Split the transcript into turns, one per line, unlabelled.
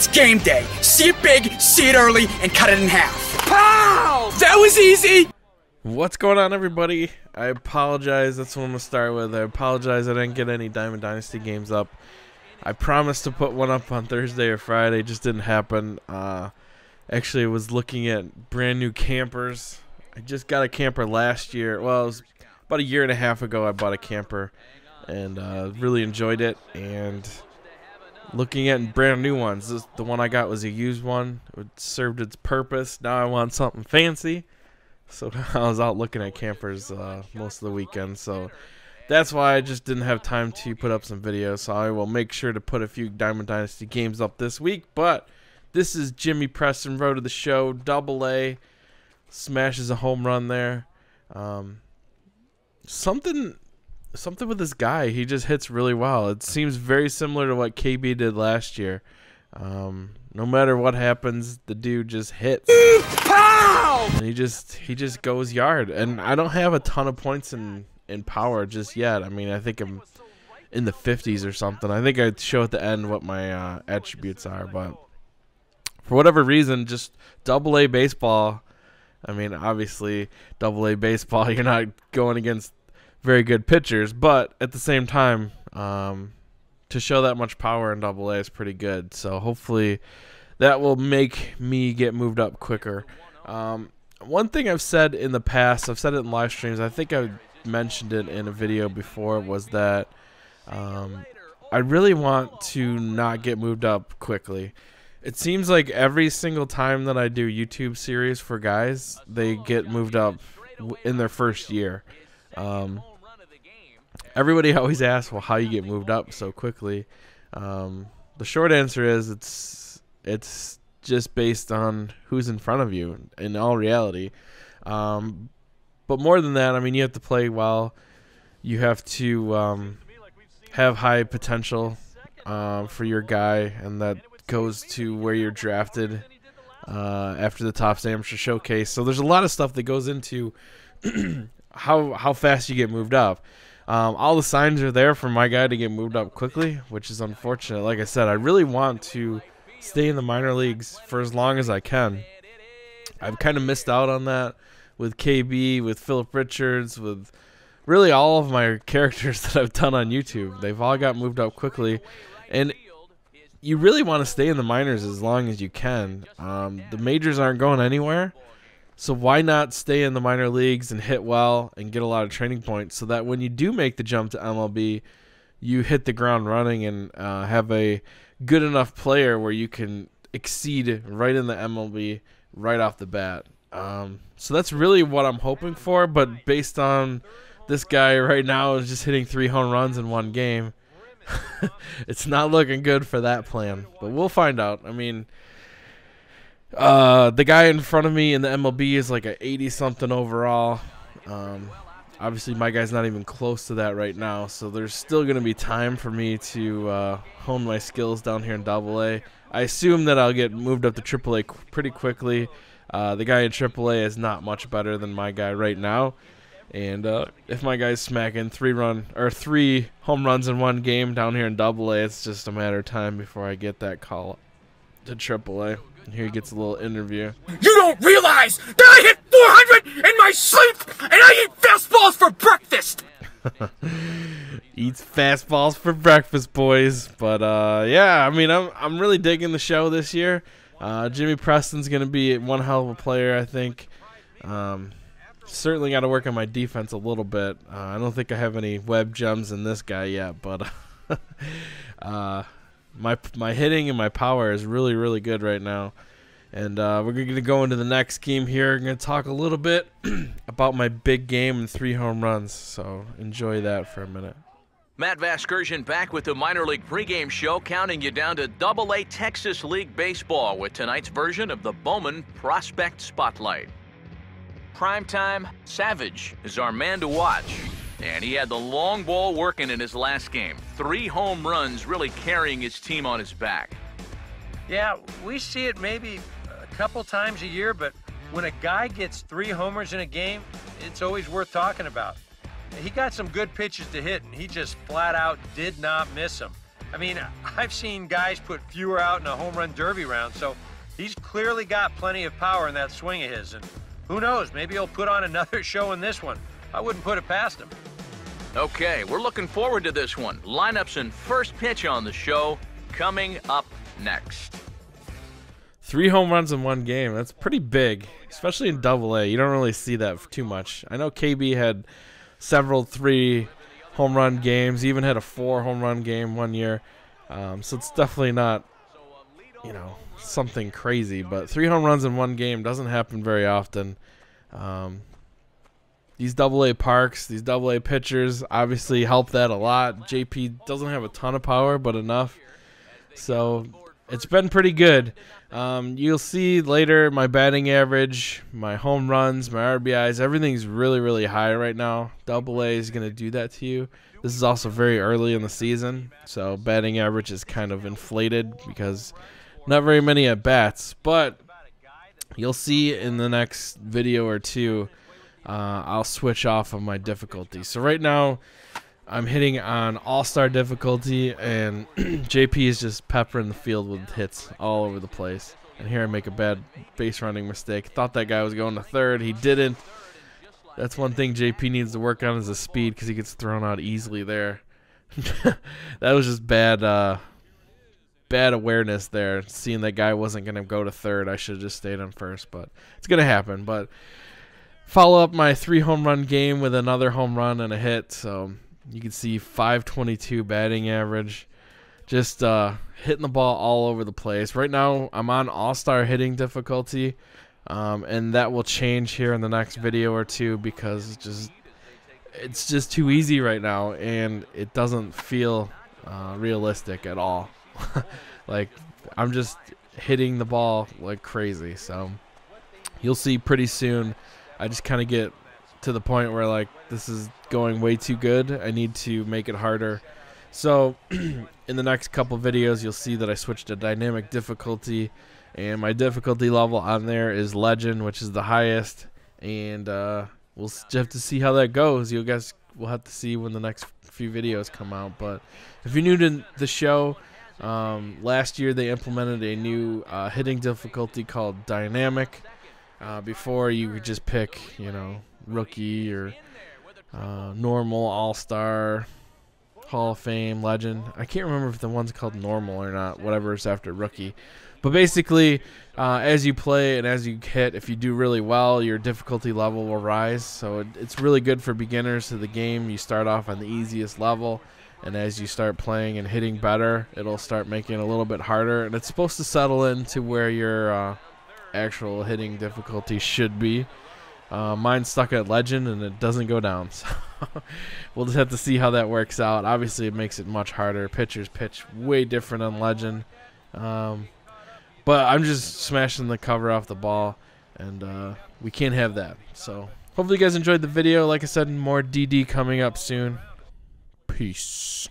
It's game day. See it big, see it early, and cut it in half. Pow! That was easy!
What's going on, everybody? I apologize. That's what I'm going to start with. I apologize I didn't get any Diamond Dynasty games up. I promised to put one up on Thursday or Friday. It just didn't happen. Actually, I was looking at brand new campers. I just got a camper last year. Well, it was about a year and a half ago I bought a camper and really enjoyed it. And looking at brand new ones. The one I got was a used one. It served its purpose. Now I want something fancy. So I was out looking at campers most of the weekend. So that's why I just didn't have time to put up some videos. So I will make sure to put a few Diamond Dynasty games up this week. But this is Jimmy Preston, road to the show, AA. Smashes a home run there. Something with this guy. He just hits really well. It seems very similar to what KB did last year. No matter what happens, the dude just hits. Pow! And he just goes yard. And I don't have a ton of points in power just yet. I mean, I think I'm in the 50s or something. I think I'd show at the end what my attributes are. But for whatever reason, just AA baseball. I mean, obviously, AA baseball, you're not going against very good pitchers. But at the same time, to show that much power in AA is pretty good. So hopefully that will make me get moved up quicker. One thing I've said in the past, I've said it in live streams, I think I mentioned it in a video before, was that I really want to not get moved up quickly. It seems like every single time that I do YouTube series for guys, they get moved up in their first year. Everybody always asks, well, how you get moved up so quickly. The short answer is it's just based on who's in front of you in all reality. But more than that, I mean, you have to play well. You have to have high potential for your guy, and that goes to where you're drafted after the Topps Amateur Showcase. So there's a lot of stuff that goes into how fast you get moved up. All the signs are there for my guy to get moved up quickly, which is unfortunate. Like I said, I really want to stay in the minor leagues for as long as I can. I've kind of missed out on that with KB, with Philip Richards, with really all of my characters that I've done on YouTube. They've all got moved up quickly, and you really want to stay in the minors as long as you can. The majors aren't going anywhere, so why not stay in the minor leagues and hit well and get a lot of training points so that when you do make the jump to MLB, you hit the ground running and have a good enough player where you can exceed right in the MLB right off the bat. So that's really what I'm hoping for, but based on this guy right now is just hitting 3 home runs in one game, it's not looking good for that plan. But we'll find out. I mean, the guy in front of me in the MLB is like a 80-something overall. Obviously, my guy's not even close to that right now, so there's still going to be time for me to hone my skills down here in AA. I assume that I'll get moved up to AAA pretty quickly. The guy in AAA is not much better than my guy right now. And if my guy's smacking 3 home runs in one game down here in AA, it's just a matter of time before I get that call to AAA. And here he gets a little interview.
You don't realize that I hit 400 in my sleep and I eat fastballs for breakfast!
Eats fastballs for breakfast, boys. But yeah, I mean, I'm really digging the show this year. Jimmy Preston's gonna be one hell of a player, I think. Certainly got to work on my defense a little bit. I don't think I have any web gems in this guy yet, but my hitting and my power is really, really good right now. And we're going to go into the next game here. I'm going to talk a little bit about my big game and 3 home runs. So enjoy that for a minute.
Matt Vasgersian back with the minor league pregame show, counting you down to AA Texas League Baseball with tonight's version of the Bowman Prospect Spotlight. Primetime Savage is our man to watch, and he had the long ball working in his last game. 3 home runs, really carrying his team on his back.
Yeah, we see it maybe a couple times a year, but when a guy gets 3 homers in a game, it's always worth talking about. He got some good pitches to hit, and he just flat out did not miss them. I mean, I've seen guys put fewer out in a home run derby round, so he's clearly got plenty of power in that swing of his. And who knows, maybe he'll put on another show in this one. I wouldn't put it past him.
Okay, we're looking forward to this one. Lineups and first pitch on the show coming up next.
3 home runs in one game. That's pretty big, especially in Double-A. You don't really see that too much. I know KB had several 3 home run games. He even had a 4 home run game one year. So it's definitely not, you know, something crazy. But 3 home runs in one game doesn't happen very often. These Double-A parks, these Double-A pitchers obviously help that a lot. JP doesn't have a ton of power, but enough. So it's been pretty good. You'll see later my batting average, my home runs, my RBIs, everything's really, really high right now. Double-A is going to do that to you. This is also very early in the season, so batting average is kind of inflated because not very many at-bats. But you'll see in the next video or two, I'll switch off of my difficulty. So right now, I'm hitting on all-star difficulty, and JP is just peppering the field with hits all over the place. And here I make a bad base running mistake. Thought that guy was going to third. He didn't. That's one thing JP needs to work on is his speed because he gets thrown out easily there. That was just bad awareness there. Seeing that guy wasn't going to go to third, I should have just stayed on first. But it's going to happen. But follow up my 3 home run game with another home run and a hit. So you can see 522 batting average. Just hitting the ball all over the place. Right now, I'm on all-star hitting difficulty, and that will change here in the next video or two because it's just too easy right now, and it doesn't feel realistic at all. Like, I'm just hitting the ball like crazy. So you'll see pretty soon. I just kind of get to the point where, like, this is going way too good. I need to make it harder. So in the next couple videos, you'll see that I switched to dynamic difficulty, and my difficulty level on there is legend, which is the highest, and we'll have to see how that goes. You guys will have to see when the next few videos come out. But if you're new to the show, last year they implemented a new hitting difficulty called dynamic. Before you could just pick, you know, rookie or normal, all-star, Hall of Fame, legend. I can't remember if the one's called normal or not, whatever is after rookie. But basically, as you play and as you hit, if you do really well, your difficulty level will rise. So it's really good for beginners to the game. You start off on the easiest level, and as you start playing and hitting better, it'll start making it a little bit harder. And it's supposed to settle into where your actual hitting difficulty should be. Mine's stuck at legend, and it doesn't go down. So we'll just have to see how that works out. Obviously, it makes it much harder. Pitchers pitch way different on legend. But I'm just smashing the cover off the ball, and we can't have that. So hopefully you guys enjoyed the video. Like I said, more DD coming up soon. Peace.